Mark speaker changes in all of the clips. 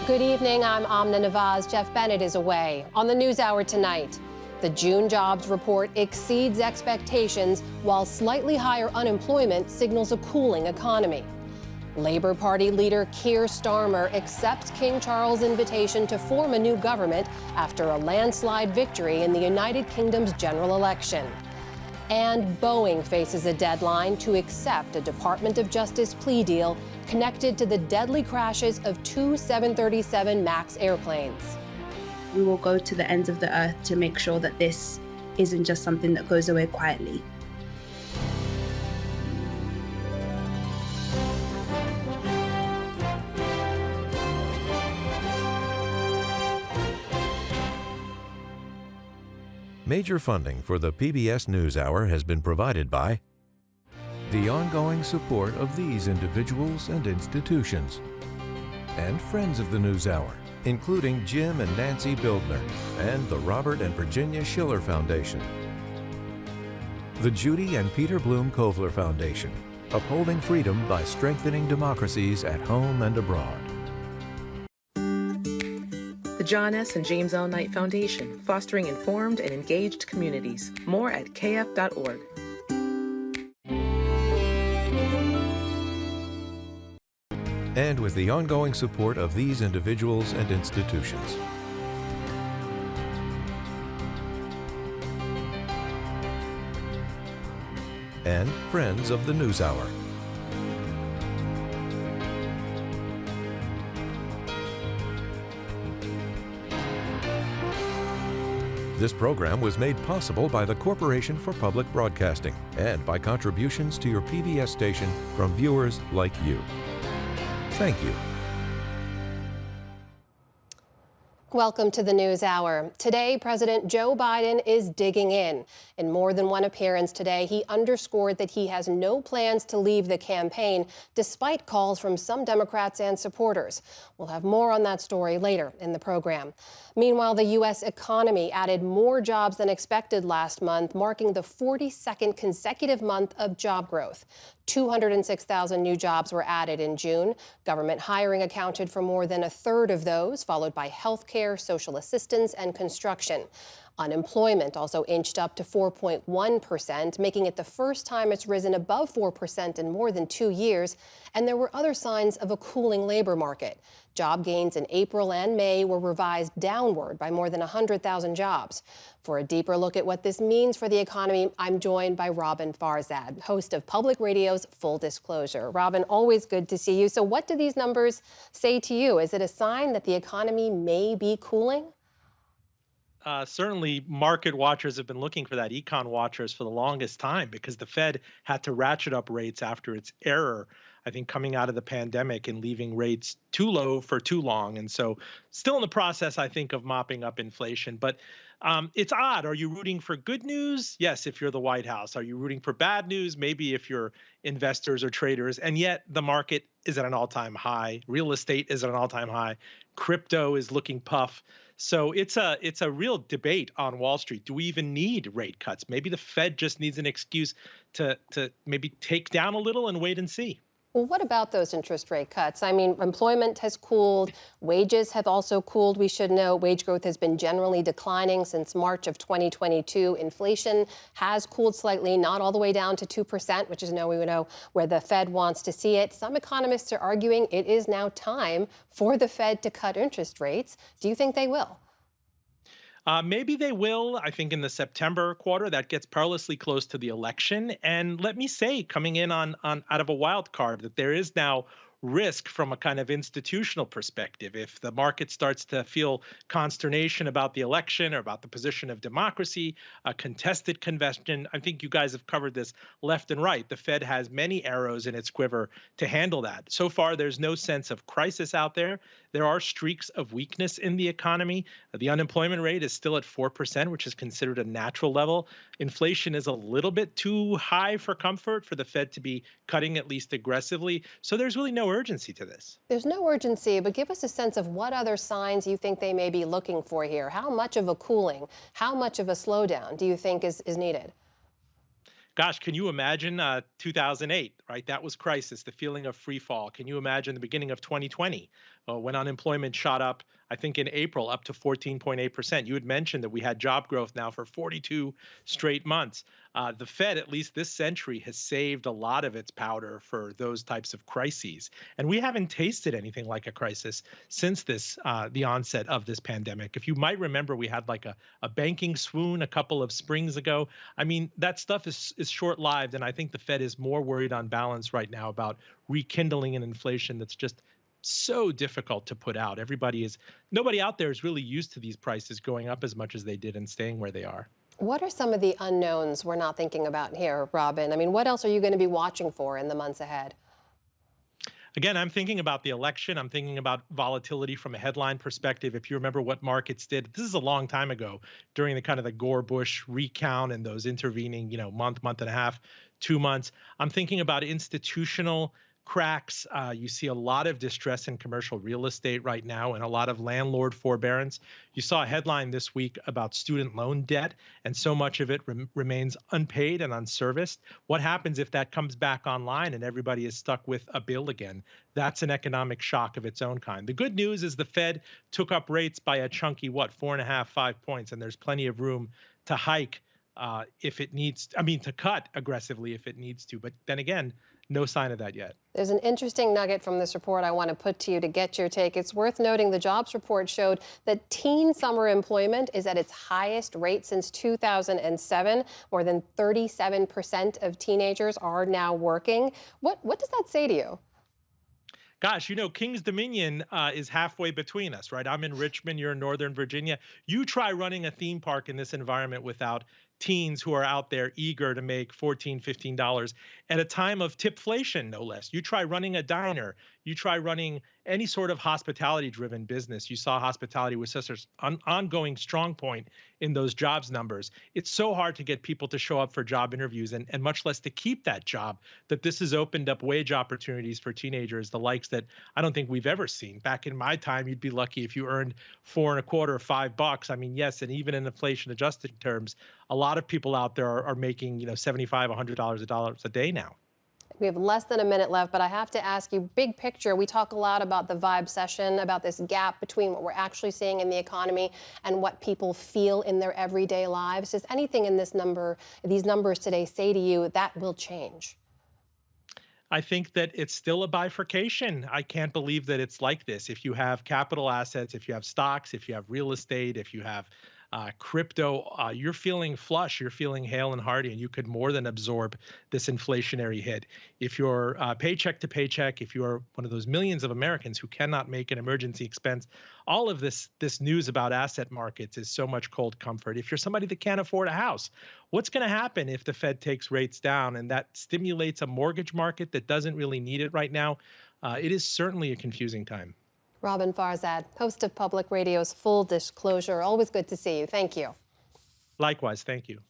Speaker 1: Good evening, I'm Amna Nawaz. Jeff Bennett is away. On the NewsHour tonight, the June jobs report exceeds expectations while slightly higher unemployment signals a cooling economy. Labor Party leader Keir Starmer accepts King Charles' invitation to form a new government after a landslide victory in the United Kingdom's general election. And Boeing faces a deadline to accept a Department of Justice plea deal connected to the deadly crashes of two 737 MAX airplanes.
Speaker 2: We will go to the ends of the earth to make sure that this isn't just something that goes away quietly.
Speaker 3: Major funding for the PBS NewsHour has been provided by the ongoing support of these individuals and institutions, and friends of the NewsHour, including Jim and Nancy Bildner, and the Robert and Virginia Schiller Foundation, the Judy and Peter Bloom Kovler Foundation, upholding freedom by strengthening democracies at home and abroad.
Speaker 4: The John S. and James L. Knight Foundation, fostering informed and engaged communities. More at kf.org.
Speaker 3: And with the ongoing support of these individuals and institutions. And friends of the NewsHour. This program was made possible by the Corporation for Public Broadcasting and by contributions to your PBS station from viewers like you. Thank you.
Speaker 1: Welcome to the NewsHour. Today, President Joe Biden is digging in. In more than one appearance today, he underscored that he has no plans to leave the campaign, despite calls from some Democrats and supporters. We'll have more on that story later in the program. Meanwhile, the U.S. economy added more jobs than expected last month, marking the 42nd consecutive month of job growth. 206,000 new jobs were added in June. Government hiring accounted for more than a third of those, followed by healthcare, social assistance, and construction. Unemployment also inched up to 4.1%, making it the first time it's risen above 4% in more than 2 years. And there were other signs of a cooling labor market. Job gains in April and May were revised downward by more than 100,000 jobs. For a deeper look at what this means for the economy, I'm joined by Robin Farzad, host of Public Radio's Full Disclosure. Robin, always good to see you. So what do these numbers say to you? Is it a sign that the economy may be cooling?
Speaker 5: Certainly, market watchers have been looking for that, econ watchers, for the longest time, because the Fed had to ratchet up rates after its error, I think, coming out of the pandemic and leaving rates too low for too long. And so still in the process, I think, of mopping up inflation. But it's odd. Are you rooting for good news? Yes, if you're the White House. Are you rooting for bad news? Maybe if you're investors or traders. And yet the market is at an all-time high. Real estate is at an all-time high. Crypto is looking puff. So it's a real debate on Wall Street. Do we even need rate cuts? Maybe the Fed just needs an excuse to maybe take down a little and wait and see.
Speaker 1: Well, what about those interest rate cuts? I mean, employment has cooled. Wages have also cooled. We should know wage growth has been generally declining since March of 2022. Inflation has cooled slightly, not all the way down to 2%, which is we know where the Fed wants to see it. Some economists are arguing it is now time for the Fed to cut interest rates. Do you think they will?
Speaker 5: Maybe they will. I think in the September quarter, that gets perilously close to the election. And let me say, coming in on out of a wild card, that there is now risk from a kind of institutional perspective. If the market starts to feel consternation about the election or about the position of democracy, a contested convention, I think you guys have covered this left and right. The Fed has many arrows in its quiver to handle that. So far, there's no sense of crisis out there. There are streaks of weakness in the economy. The unemployment rate is still at 4%, which is considered a natural level. Inflation is a little bit too high for comfort for the Fed to be cutting, at least aggressively. So there's really no urgency to this.
Speaker 1: There's no urgency, but give us a sense of what other signs you think they may be looking for here. How much of a cooling, how much of a slowdown do you think is needed?
Speaker 5: Gosh, can you imagine 2008, right? That was crisis, the feeling of free fall. Can you imagine the beginning of 2020 when unemployment shot up, I think in April, up to 14.8%? You had mentioned that we had job growth now for 42 straight months. The Fed, at least this century, has saved a lot of its powder for those types of crises. And we haven't tasted anything like a crisis since the onset of this pandemic. If you might remember, we had like a banking swoon a couple of springs ago. I mean, that stuff is short-lived, and I think the Fed is more worried on balance right now about rekindling an inflation that's just so difficult to put out. Nobody out there is really used to these prices going up as much as they did and staying where they are.
Speaker 1: What are some of the unknowns we're not thinking about here, Robin? I mean, what else are you going to be watching for in the months ahead?
Speaker 5: Again, I'm thinking about the election. I'm thinking about volatility from a headline perspective. If you remember what markets did, this is a long time ago during the kind of the Gore-Bush recount and those intervening, month and a half, 2 months. I'm thinking about institutional cracks. You see a lot of distress in commercial real estate right now and a lot of landlord forbearance. You saw a headline this week about student loan debt, and so much of it remains unpaid and unserviced. What happens if that comes back online and everybody is stuck with a bill again? That's an economic shock of its own kind. The good news is the Fed took up rates by a chunky, 4.5, 5 points, and there's plenty of room to hike if it needs, to cut aggressively if it needs to. But then again, no sign of that yet.
Speaker 1: There's an interesting nugget from this report I want to put to you to get your take. It's worth noting the jobs report showed that teen summer employment is at its highest rate since 2007. More than 37% of teenagers are now working. What does that say to you?
Speaker 5: Gosh, Kings Dominion is halfway between us, right? I'm in Richmond, you're in Northern Virginia. You try running a theme park in this environment without teens who are out there eager to make $14, $15 at a time of tipflation, no less. You try running a diner. You try running any sort of hospitality-driven business. You saw hospitality was such an ongoing strong point in those jobs numbers. It's so hard to get people to show up for job interviews and much less to keep that job, that this has opened up wage opportunities for teenagers, the likes that I don't think we've ever seen. Back in my time, you'd be lucky if you earned $4.25 or $5. Yes, and even in inflation-adjusted terms, a lot of people out there are making, $75, $100 a day now.
Speaker 1: We have less than a minute left, but I have to ask you, big picture, we talk a lot about the vibe session, about this gap between what we're actually seeing in the economy and what people feel in their everyday lives. Does anything in these numbers today say to you that will change?
Speaker 5: I think that it's still a bifurcation. I can't believe that it's like this. If you have capital assets, if you have stocks, if you have real estate, if you have crypto, you're feeling flush, you're feeling hale and hearty, and you could more than absorb this inflationary hit. If you're paycheck to paycheck, if you're one of those millions of Americans who cannot make an emergency expense, all of this news about asset markets is so much cold comfort. If you're somebody that can't afford a house, what's going to happen if the Fed takes rates down and that stimulates a mortgage market that doesn't really need it right now? It is certainly a confusing time.
Speaker 1: Robin Farzad, host of Public Radio's Full Disclosure. Always good to see you. Thank you.
Speaker 5: Likewise, thank you.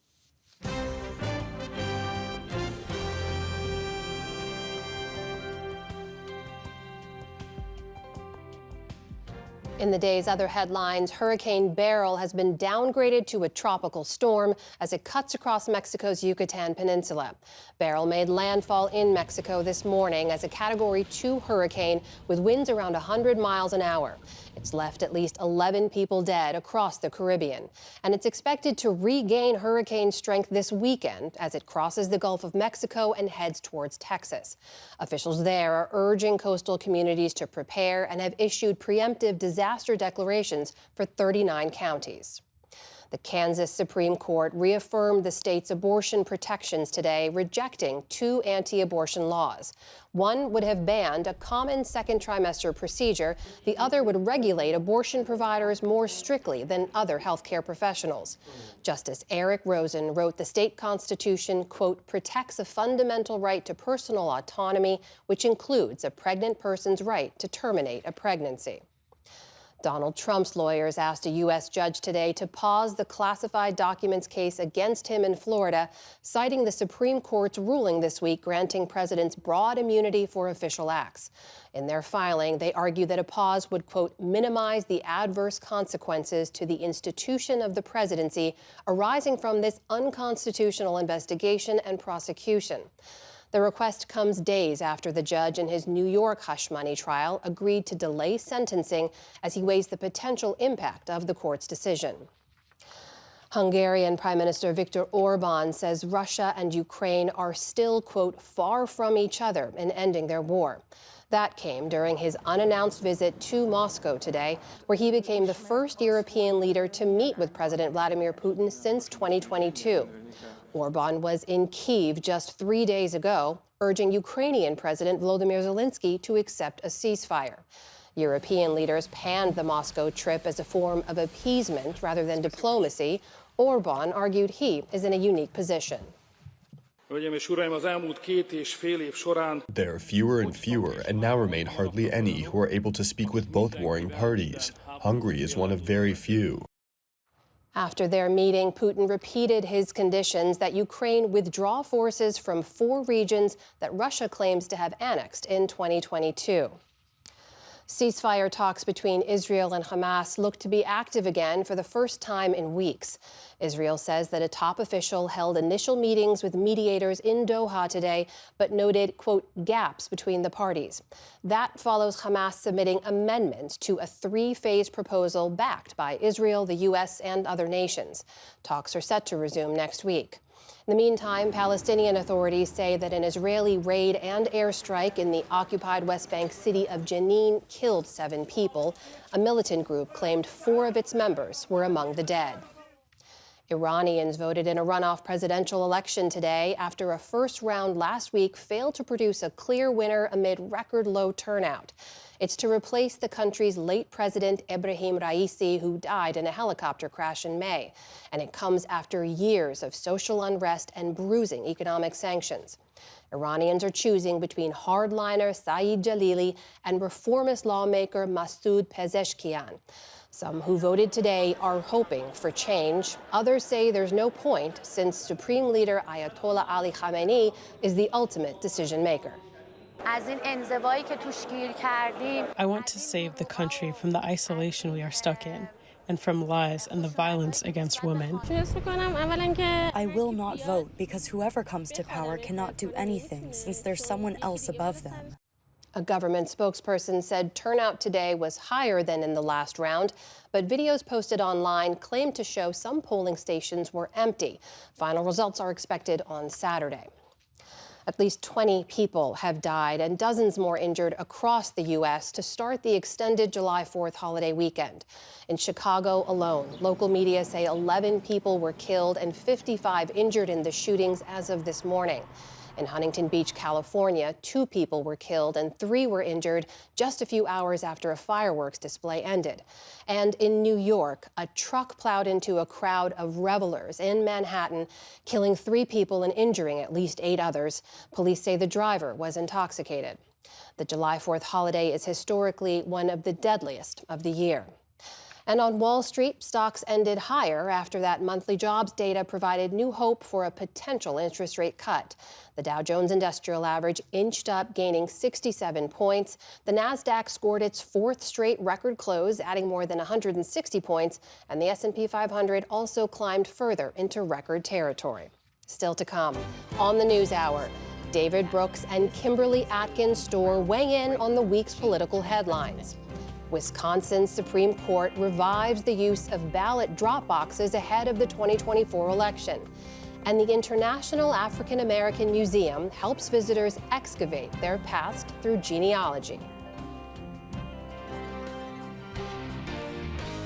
Speaker 1: In the day's other headlines, Hurricane Beryl has been downgraded to a tropical storm as it cuts across Mexico's Yucatan Peninsula. Beryl made landfall in Mexico this morning as a Category 2 hurricane with winds around 100 miles an hour. It's left at least 11 people dead across the Caribbean, and it's expected to regain hurricane strength this weekend as it crosses the Gulf of Mexico and heads towards Texas. Officials there are urging coastal communities to prepare and have issued preemptive disaster declarations for 39 counties. The Kansas Supreme Court reaffirmed the state's abortion protections today, rejecting 2 anti-abortion laws. One would have banned a common second trimester procedure. The other would regulate abortion providers more strictly than other healthcare professionals. Justice Eric Rosen wrote the state constitution, quote, protects a fundamental right to personal autonomy, which includes a pregnant person's right to terminate a pregnancy. Donald Trump's lawyers asked a U.S. judge today to pause the classified documents case against him in Florida, citing the Supreme Court's ruling this week granting presidents broad immunity for official acts. In their filing, they argue that a pause would, quote, minimize the adverse consequences to the institution of the presidency arising from this unconstitutional investigation and prosecution. The request comes days after the judge in his New York hush money trial agreed to delay sentencing as he weighs the potential impact of the court's decision. Hungarian Prime Minister Viktor Orban says Russia and Ukraine are still, quote, far from each other in ending their war. That came during his unannounced visit to Moscow today, where he became the first European leader to meet with President Vladimir Putin since 2022. Orban was in Kyiv just 3 days ago, urging Ukrainian President Volodymyr Zelensky to accept a ceasefire. European leaders panned the Moscow trip as a form of appeasement rather than diplomacy. Orban argued he is in a unique position.
Speaker 6: There are fewer and fewer, and now remain hardly any, who are able to speak with both warring parties. Hungary is one of very few.
Speaker 1: After their meeting, Putin repeated his conditions that Ukraine withdraw forces from 4 regions that Russia claims to have annexed in 2022. Ceasefire talks between Israel and Hamas look to be active again for the first time in weeks. Israel says that a top official held initial meetings with mediators in Doha today, but noted, quote, gaps between the parties. That follows Hamas submitting amendments to a 3-phase proposal backed by Israel, the U.S., and other nations. Talks are set to resume next week. In the meantime, Palestinian authorities say that an Israeli raid and airstrike in the occupied West Bank city of Jenin killed 7 people. A militant group claimed 4 of its members were among the dead. Iranians voted in a runoff presidential election today after a first round last week failed to produce a clear winner amid record low turnout. It's to replace the country's late president, Ebrahim Raisi, who died in a helicopter crash in May. And it comes after years of social unrest and bruising economic sanctions. Iranians are choosing between hardliner Saeed Jalili and reformist lawmaker Masoud Pezeshkian. Some who voted today are hoping for change. Others say there's no point since Supreme Leader Ayatollah Ali Khamenei is the ultimate decision maker.
Speaker 7: I want to save the country from the isolation we are stuck in and from lies and the violence against women.
Speaker 8: I will not vote because whoever comes to power cannot do anything since there's someone else above them.
Speaker 1: A government spokesperson said turnout today was higher than in the last round, but videos posted online claimed to show some polling stations were empty. Final results are expected on Saturday. At least 20 people have died and dozens more injured across the U.S. to start the extended July 4th holiday weekend. In Chicago alone, local media say 11 people were killed and 55 injured in the shootings as of this morning. In Huntington Beach, California, 2 people were killed and 3 were injured just a few hours after a fireworks display ended. And in New York, a truck plowed into a crowd of revelers in Manhattan, killing 3 people and injuring at least 8 others. Police say the driver was intoxicated. The July 4th holiday is historically one of the deadliest of the year. And on Wall Street, stocks ended higher after that monthly jobs data provided new hope for a potential interest rate cut. The Dow Jones Industrial Average inched up, gaining 67 points. The Nasdaq scored its 4th straight record close, adding more than 160 points. And the S&P 500 also climbed further into record territory. Still to come on the News Hour, David Brooks and Kimberly Atkins Stohr weigh in on the week's political headlines. Wisconsin's Supreme Court revives the use of ballot drop boxes ahead of the 2024 election. And the International African American Museum helps visitors excavate their past through genealogy.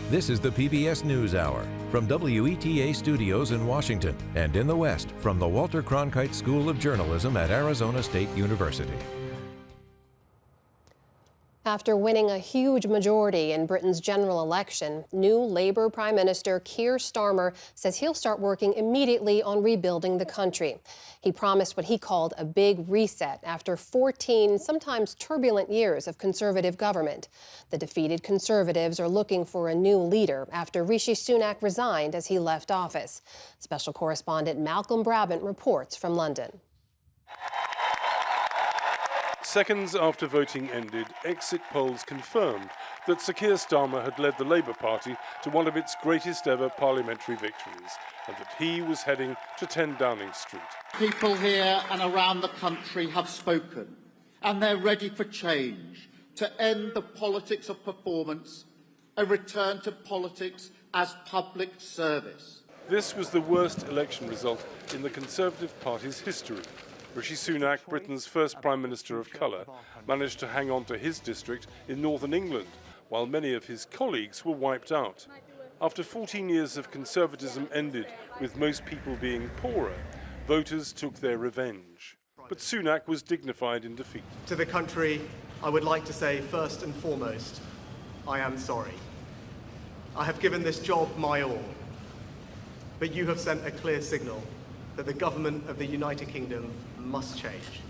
Speaker 3: This is the PBS NewsHour from WETA Studios in Washington and in the West from the Walter Cronkite School of Journalism at Arizona State University.
Speaker 1: After winning a huge majority in Britain's general election, new Labour Prime Minister Keir Starmer says he'll start working immediately on rebuilding the country. He promised what he called a big reset after 14 sometimes turbulent years of Conservative government. The defeated Conservatives are looking for a new leader after Rishi Sunak resigned as he left office. Special correspondent Malcolm Brabant reports from London.
Speaker 9: Seconds after voting ended, exit polls confirmed that Sir Keir Starmer had led the Labour Party to one of its greatest ever parliamentary victories, and that he was heading to 10 Downing Street.
Speaker 10: People here and around the country have spoken, and they're ready for change, to end the politics of performance and return to politics as public service.
Speaker 9: This was the worst election result in the Conservative Party's history. Rishi Sunak, Britain's first Prime Minister of colour, managed to hang on to his district in northern England, while many of his colleagues were wiped out. After 14 years of Conservatism ended with most people being poorer, voters took their revenge. But Sunak was dignified in defeat.
Speaker 11: To the country, I would like to say first and foremost, I am sorry. I have given this job my all, but you have sent a clear signal that the government of the United Kingdom must change.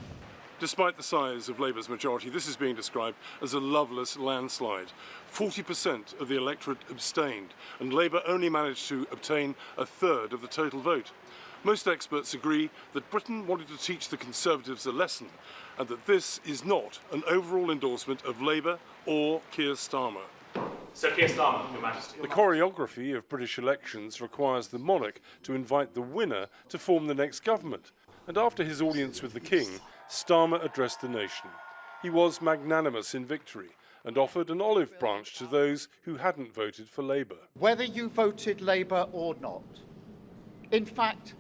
Speaker 9: Despite the size of Labour's majority, this is being described as a loveless landslide. 40% of the electorate abstained, and Labour only managed to obtain a third of the total vote. Most experts agree that Britain wanted to teach the Conservatives a lesson, and that this is not an overall endorsement of Labour or Keir Starmer.
Speaker 12: Sir Keir Starmer, Your Majesty.
Speaker 9: The choreography of British elections requires the monarch to invite the winner to form the next government. And after his audience with the King, Starmer addressed the nation. He was magnanimous in victory and offered an olive branch to those who hadn't voted for Labour.
Speaker 10: Whether you voted Labour or not, in fact,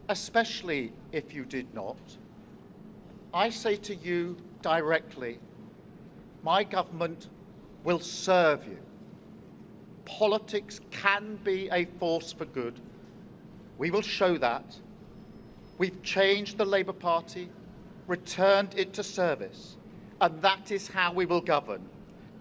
Speaker 10: especially if you did not, I say to you directly, my government will serve you. Politics can be a force for good. We will show that. We've changed the Labour Party, returned it to service, and that is how we will govern.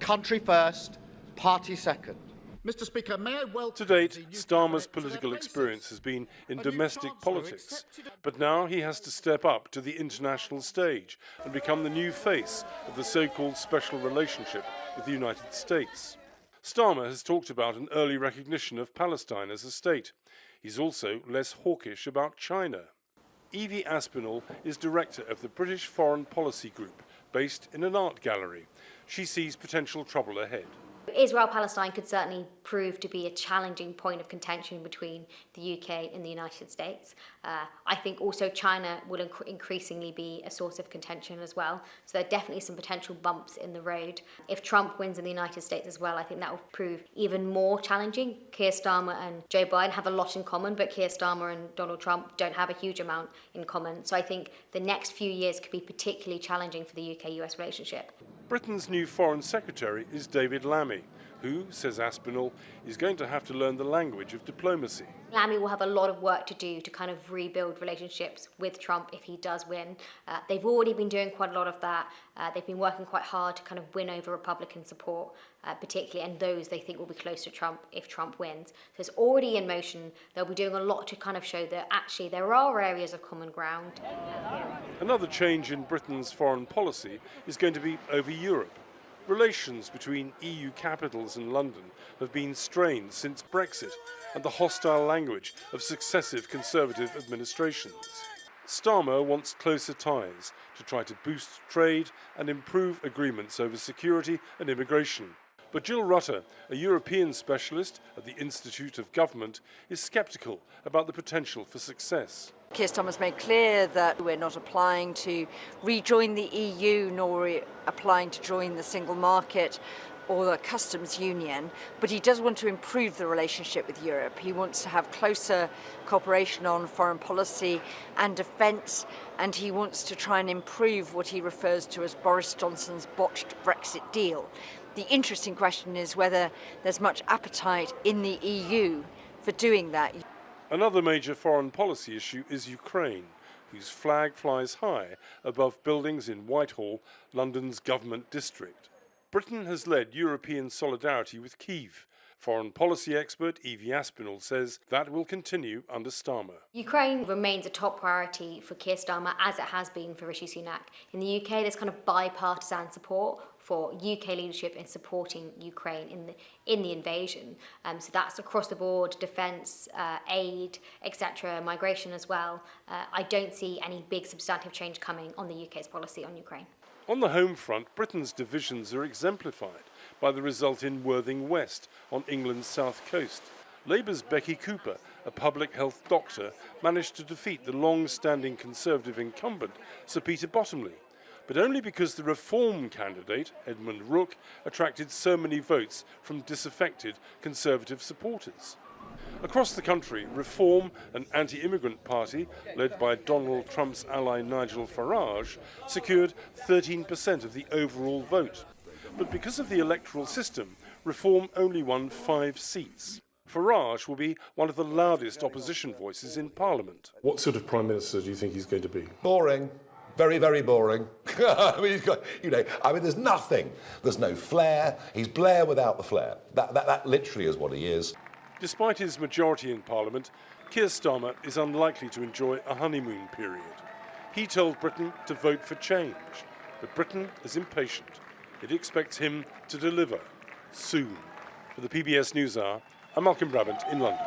Speaker 10: Country first, party second. Mr. Speaker, may I welcome...
Speaker 9: To date, Starmer's political experience has been in domestic politics, but now he has to step up to the international stage and become the new face of the so-called special relationship with the United States. Starmer has talked about an early recognition of Palestine as a state. He's also less hawkish about China. Evie Aspinall is director of the British Foreign Policy Group, based in an art gallery. She sees potential trouble ahead.
Speaker 13: Israel-Palestine could certainly prove to be a challenging point of contention between the UK and the United States. I think also China will increasingly be a source of contention as well. So there are definitely some potential bumps in the road. If Trump wins in the United States as well, I think that will prove even more challenging. Keir Starmer and Joe Biden have a lot in common, but Keir Starmer and Donald Trump don't have a huge amount in common. So I think the next few years could be particularly challenging for the UK-US relationship.
Speaker 9: Britain's new Foreign Secretary is David Lammy, who, says Aspinall, is going to have to learn the language of diplomacy.
Speaker 13: Lammy will have a lot of work to do to kind of rebuild relationships with Trump if he does win. They've already been doing quite a lot of that. They've been working quite hard to kind of win over Republican support, particularly, and those they think will be close to Trump if Trump wins. So it's already in motion. They'll be doing a lot to kind of show that actually there are areas of common ground.
Speaker 9: Another change in Britain's foreign policy is going to be over Europe. Relations between EU capitals and London have been strained since Brexit and the hostile language of successive Conservative administrations. Starmer wants closer ties to try to boost trade and improve agreements over security and immigration. But Jill Rutter, a European specialist at the Institute of Government, is sceptical about the potential for success.
Speaker 14: Keir Starmer's made clear that we're not applying to rejoin the EU, nor are we applying to join the single market or the customs union, but he does want to improve the relationship with Europe. He wants to have closer cooperation on foreign policy and defence, and he wants to try and improve what he refers to as Boris Johnson's botched Brexit deal. The interesting question is whether there's much appetite in the EU for doing that.
Speaker 9: Another major foreign policy issue is Ukraine, whose flag flies high above buildings in Whitehall, London's government district. Britain has led European solidarity with Kyiv. Foreign policy expert Evie Aspinall says that will continue under Starmer.
Speaker 13: Ukraine remains a top priority for Keir Starmer, as it has been for Rishi Sunak. In the UK, there's kind of bipartisan support for UK leadership in supporting Ukraine in the invasion. So that's across the board, defence, aid, etc., migration as well. I don't see any big substantive change coming on the UK's policy on Ukraine.
Speaker 9: On the home front, Britain's divisions are exemplified by the result in Worthing West on England's south coast. Labour's Becky Cooper, a public health doctor, managed to defeat the long-standing Conservative incumbent, Sir Peter Bottomley, but only because the Reform candidate, Edmund Rook, attracted so many votes from disaffected Conservative supporters. Across the country, Reform, an anti-immigrant party led by Donald Trump's ally Nigel Farage, secured 13% of the overall vote. But because of the electoral system, Reform only won 5 seats. Farage will be one of the loudest opposition voices in Parliament.
Speaker 15: What sort of Prime Minister do you think he's going to be?
Speaker 16: Boring. Very, very boring. I mean, he's got, there's nothing. There's no flair. He's Blair without the flair. That literally is what he is.
Speaker 9: Despite his majority in Parliament, Keir Starmer is unlikely to enjoy a honeymoon period. He told Britain to vote for change, but Britain is impatient. It expects him to deliver soon. For the PBS NewsHour, I'm Malcolm Brabant in London.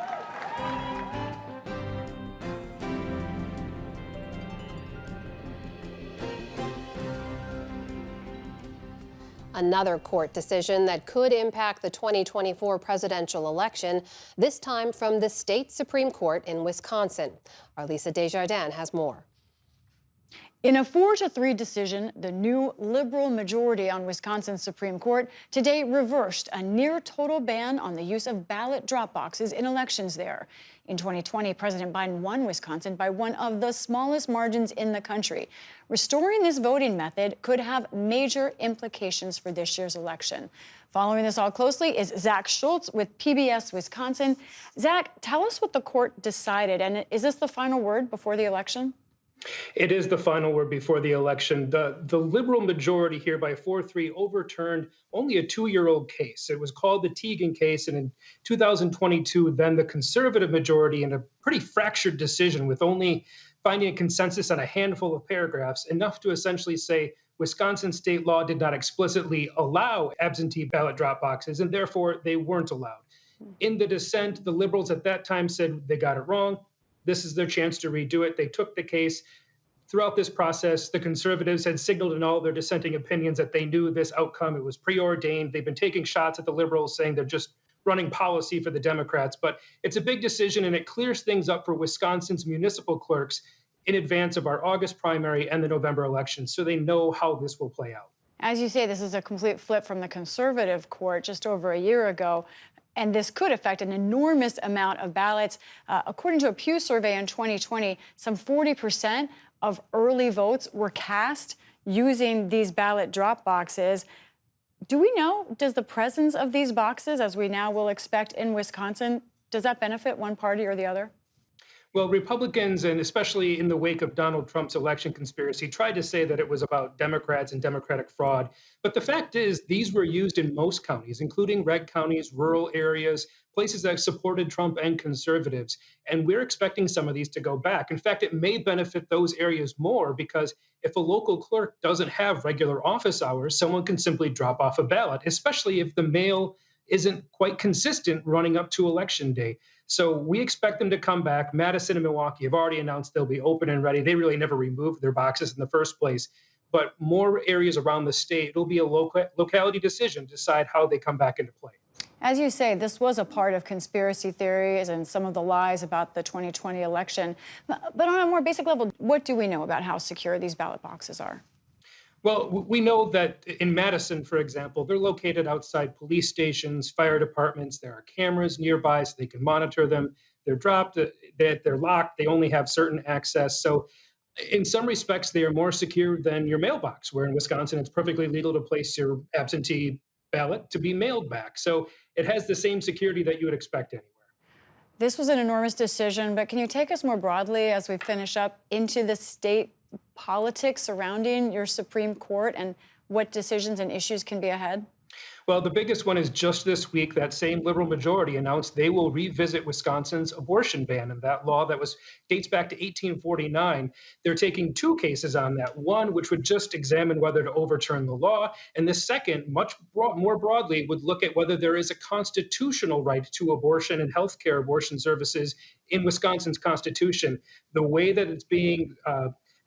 Speaker 1: Another court decision that could impact the 2024 presidential election, this time from the state Supreme Court in Wisconsin. Our Lisa Desjardins has more.
Speaker 17: In a 4-3 decision, the new liberal majority on Wisconsin's Supreme Court today reversed a near-total ban on the use of ballot drop boxes in elections there. In 2020, President Biden won Wisconsin by one of the smallest margins in the country. Restoring this voting method could have major implications for this year's election. Following this all closely is Zach Schultz with PBS Wisconsin. Zach, tell us what the court decided, and is this the final word before the election?
Speaker 18: It is the final word before the election. The liberal majority here by 4-3 overturned only a 2-year-old case. It was called the Teigen case, and in 2022, then the conservative majority, in a pretty fractured decision with only finding a consensus on a handful of paragraphs, enough to essentially say Wisconsin state law did not explicitly allow absentee ballot drop boxes, and therefore they weren't allowed. In the dissent, the liberals at that time said they got it wrong. This is their chance to redo it. They took the case. Throughout this process, the conservatives had signaled in all their dissenting opinions that they knew this outcome. It was preordained. They've been taking shots at the liberals, saying they're just running policy for the Democrats. But it's a big decision, and it clears things up for Wisconsin's municipal clerks in advance of our August primary and the November election, so they know how this will play out.
Speaker 17: As you say, this is a complete flip from the conservative court just over a year ago. And this could affect an enormous amount of ballots. According to a Pew survey in 2020, some 40% of early votes were cast using these ballot drop boxes. Do we know, does the presence of these boxes, as we now will expect in Wisconsin, does that benefit one party or the other?
Speaker 18: Well, Republicans, and especially in the wake of Donald Trump's election conspiracy, tried to say that it was about Democrats and Democratic fraud. But the fact is, these were used in most counties, including red counties, rural areas, places that supported Trump and conservatives. And we're expecting some of these to go back. In fact, it may benefit those areas more because if a local clerk doesn't have regular office hours, someone can simply drop off a ballot, especially if the mail isn't quite consistent running up to election day. So we expect them to come back. Madison and Milwaukee have already announced they'll be open and ready. They really never removed their boxes in the first place. But more areas around the state, it'll be a locality decision to decide how they come back into play.
Speaker 17: As you say, this was a part of conspiracy theories and some of the lies about the 2020 election. But on a more basic level, what do we know about how secure these ballot boxes are?
Speaker 18: Well, we know that in Madison, for example, they're located outside police stations, fire departments. There are cameras nearby so they can monitor them. They're dropped, they're locked, they only have certain access. So in some respects, they are more secure than your mailbox, where in Wisconsin, it's perfectly legal to place your absentee ballot to be mailed back. So it has the same security that you would expect anywhere.
Speaker 17: This was an enormous decision, but can you take us more broadly as we finish up into the state politics surrounding your Supreme Court and what decisions and issues can be ahead?
Speaker 18: Well, the biggest one is just this week, that same liberal majority announced they will revisit Wisconsin's abortion ban, and that law that dates back to 1849. They're taking two cases on that. One, which would just examine whether to overturn the law, and the second, much more broadly, would look at whether there is a constitutional right to abortion and healthcare abortion services in Wisconsin's constitution. The way that it's being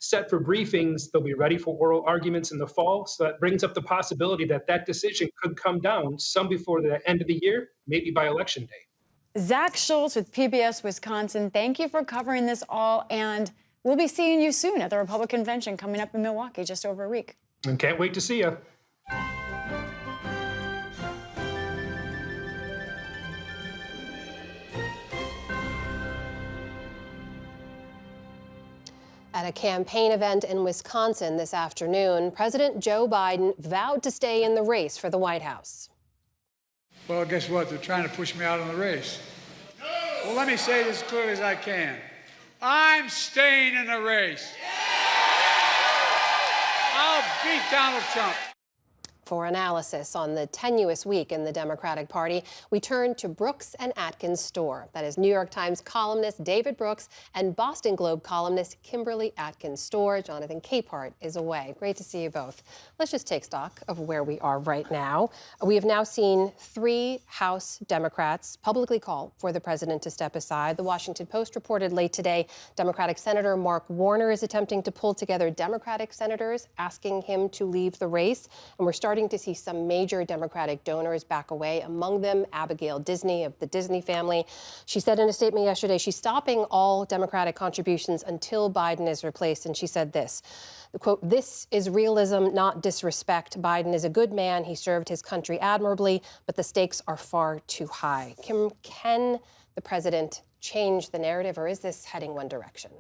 Speaker 18: set for briefings, they'll be ready for oral arguments in the fall. So that brings up the possibility that that decision could come down some before the end of the year, maybe by election day.
Speaker 17: Zach Schultz with PBS Wisconsin, thank you for covering this all. And we'll be seeing you soon at the Republican convention coming up in Milwaukee just over a week.
Speaker 18: And can't wait to see you.
Speaker 1: At a campaign event in Wisconsin this afternoon, President Joe Biden vowed to stay in the race for the White House.
Speaker 19: Well, guess what? They're trying to push me out of the race. Well, let me say this as clearly as I can. I'm staying in the race. I'll beat Donald Trump.
Speaker 1: For analysis on the tenuous week in the Democratic Party, we turn to Brooks and Atkins store. That is New York Times columnist David Brooks and Boston Globe columnist Kimberly Atkins store. Jonathan Capehart is away. Great to see you both. Let's just take stock of where we are right now. We have now seen 3 House Democrats publicly call for the president to step aside. The Washington Post reported late today Democratic Senator Mark Warner is attempting to pull together Democratic senators asking him to leave the race. And we're starting to see some major Democratic donors back away, among them Abigail Disney of the Disney family. She said in a statement yesterday she's stopping all Democratic contributions until Biden is replaced. And she said this, quote, "This is realism, not disrespect. Biden is a good man. He served his country admirably, but the stakes are far too high." Kim, can the president change the narrative, or is this heading one direction?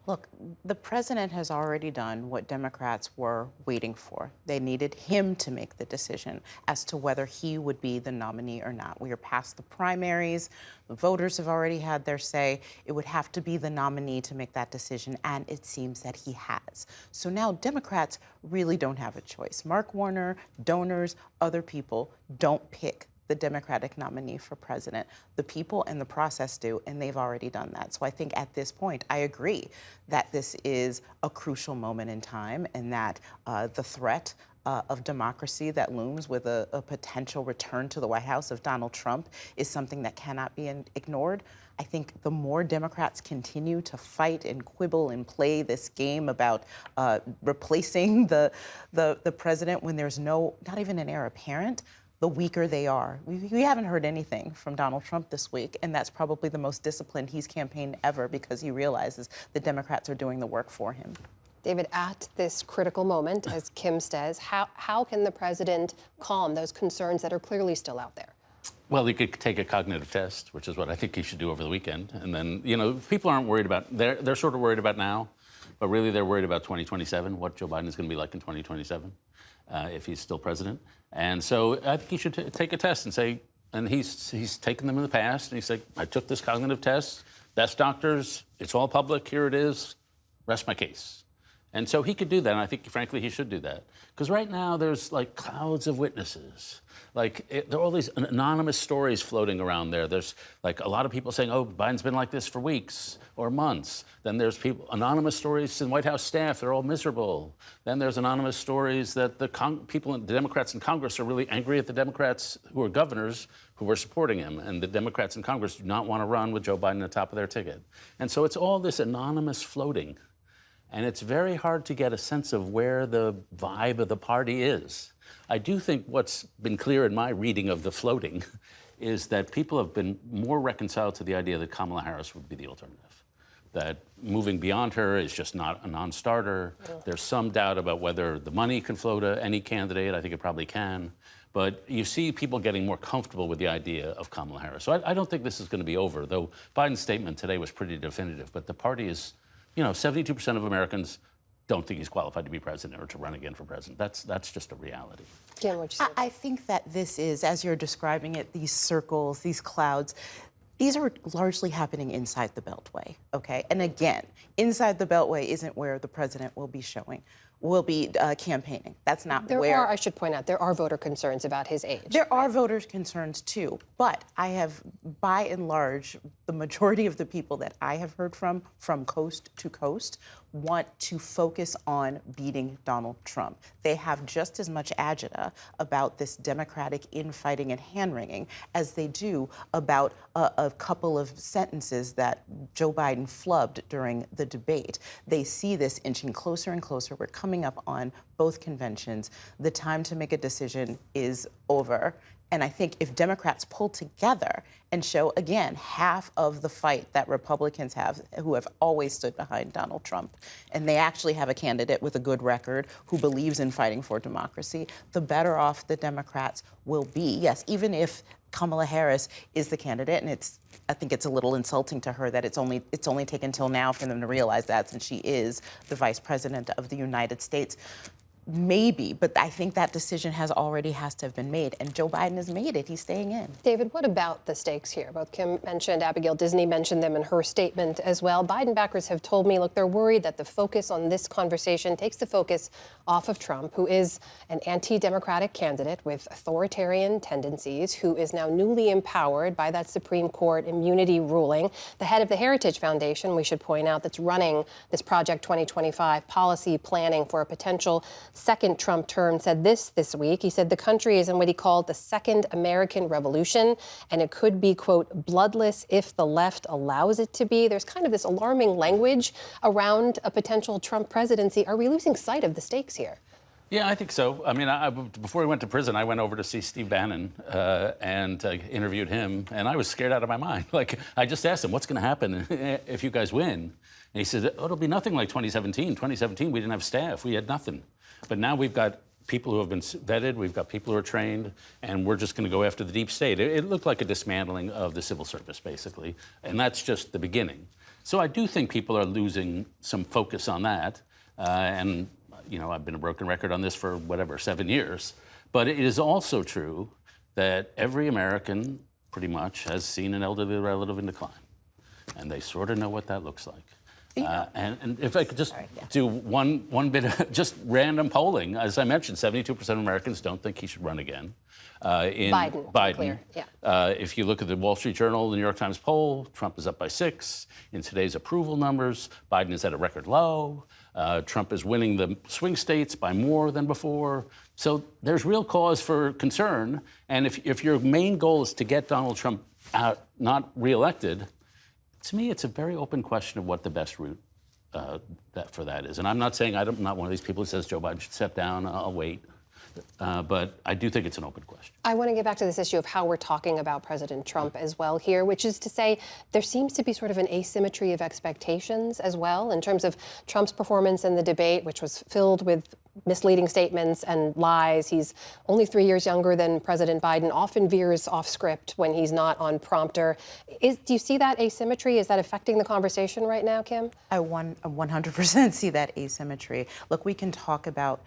Speaker 20: Look, the president has already done what Democrats were waiting for. They needed him to make the decision as to whether he would be the nominee or not. We are past the primaries. The voters have already had their say. It would have to be the nominee to make that decision, and it seems that he has. So now Democrats really don't have a choice. Mark Warner, donors, other people don't pick the Democratic nominee for president. The people and the process do, and they've already done that. So I think at this point, I agree that this is a crucial moment in time and that the threat of democracy that looms with a potential return to the White House of Donald Trump is something that cannot be ignored. I think the more Democrats continue to fight and quibble and play this game about replacing the president when there's not even an heir apparent, the weaker they are. We haven't heard anything from Donald Trump this week, and that's probably the most disciplined he's campaigned ever because he realizes the Democrats are doing the work for him.
Speaker 1: David, at this critical moment, as Kim says, how can the president calm those concerns that are clearly still out there?
Speaker 21: Well, he could take a cognitive test, which is what I think he should do over the weekend. And then, people aren't worried about, they're sort of worried about now, but really they're worried about 2027, what Joe Biden is going to be like in 2027. If he's still president. And so I think he should take a test and say, and he's taken them in the past, and he said, I took this cognitive test, best doctors, it's all public, here it is, rest my case. And so he could do that, and I think, frankly, he should do that. Because right now, there's, like, clouds of witnesses. There are all these anonymous stories floating around there. There's, like, a lot of people saying, oh, Biden's been like this for weeks or months. Then there's anonymous stories in White House staff, they're all miserable. Then there's anonymous stories that the Democrats in Congress are really angry at the Democrats who are governors who are supporting him. And the Democrats in Congress do not want to run with Joe Biden at the top of their ticket. And so it's all this anonymous floating. And it's very hard to get a sense of where the vibe of the party is. I do think what's been clear in my reading of the floating is that people have been more reconciled to the idea that Kamala Harris would be the alternative. That moving beyond her is just not a non-starter. There's some doubt about whether the money can flow to any candidate. I think it probably can. But you see people getting more comfortable with the idea of Kamala Harris. So I don't think this is going to be over, though Biden's statement today was pretty definitive. But the party is, 72% of Americans don't think he's qualified to be president or to run again for president. That's just a reality.
Speaker 1: Jen, what'd you say?
Speaker 20: I think that this is, as you're describing it, these circles, these clouds, these are largely happening inside the Beltway, okay? And again, inside the Beltway isn't where the president will be showing. will be campaigning. That's not
Speaker 1: I should point out, there are voter concerns about his age.
Speaker 20: There are voter concerns too, but I have, by and large, the majority of the people that I have heard from coast to coast, want to focus on beating Donald Trump. They have just as much agita about this Democratic infighting and hand-wringing as they do about a couple of sentences that Joe Biden flubbed during the debate. They see this inching closer and closer. We're coming up on both conventions. The time to make a decision is over. And I think if Democrats pull together and show, again, half of the fight that Republicans have, who have always stood behind Donald Trump, and they actually have a candidate with a good record who believes in fighting for democracy, the better off the Democrats will be. Yes, even if Kamala Harris is the candidate, and I think it's a little insulting to her that it's only taken till now for them to realize that, since she is the vice president of the United States. Maybe, but I think that decision has to have been made, and Joe Biden has made it. He's staying in.
Speaker 1: David, what about the stakes here? Both Kim mentioned, Abigail Disney mentioned them in her statement as well. Biden backers have told me, look, they're worried that the focus on this conversation takes the focus off of Trump, who is an anti-democratic candidate with authoritarian tendencies, who is now newly empowered by that Supreme Court immunity ruling. The head of the Heritage Foundation, we should point out, that's running this Project 2025 policy planning for a potential second Trump term, said this week. He said the country is in what he called the second American Revolution, and it could be, quote, bloodless if the left allows it to be. There's kind of this alarming language around a potential Trump presidency. Are we losing sight of the stakes here?
Speaker 21: Yeah, I think so. I mean, before he went to prison, I went over to see Steve Bannon and interviewed him, and I was scared out of my mind. Like, I just asked him, what's going to happen if you guys win? And he said, oh, it'll be nothing like 2017. 2017, we didn't have staff. We had nothing. But now we've got people who have been vetted, we've got people who are trained, and we're just going to go after the deep state. It looked like a dismantling of the civil service, basically, and that's just the beginning. So I do think people are losing some focus on that, and you know, I've been a broken record on this for, 7 years. But it is also true that every American, pretty much, has seen an elderly relative in decline. And they sort of know what that looks like. And if I could just do one bit of just random polling, as I mentioned, 72% of Americans don't think he should run again. Biden.
Speaker 1: Clear. Yeah.
Speaker 21: If you look at the Wall Street Journal, the New York Times poll, Trump is up by 6. In today's approval numbers, Biden is at a record low. Trump is winning the swing states by more than before. So there's real cause for concern. And if your main goal is to get Donald Trump out, not reelected, to me, it's a very open question of what the best route for that is. And I'm not saying I'm not one of these people who says Joe Biden should step down. I'll wait. But I do think it's an open question.
Speaker 1: I want to get back to this issue of how we're talking about President Trump as well here, which is to say there seems to be sort of an asymmetry of expectations as well in terms of Trump's performance in the debate, which was filled with misleading statements and lies. He's only 3 years younger than President Biden, often veers off script when he's not on prompter. Do you see that asymmetry? Is that affecting the conversation right now, Kim?
Speaker 20: I 100% see that asymmetry. Look, we can talk about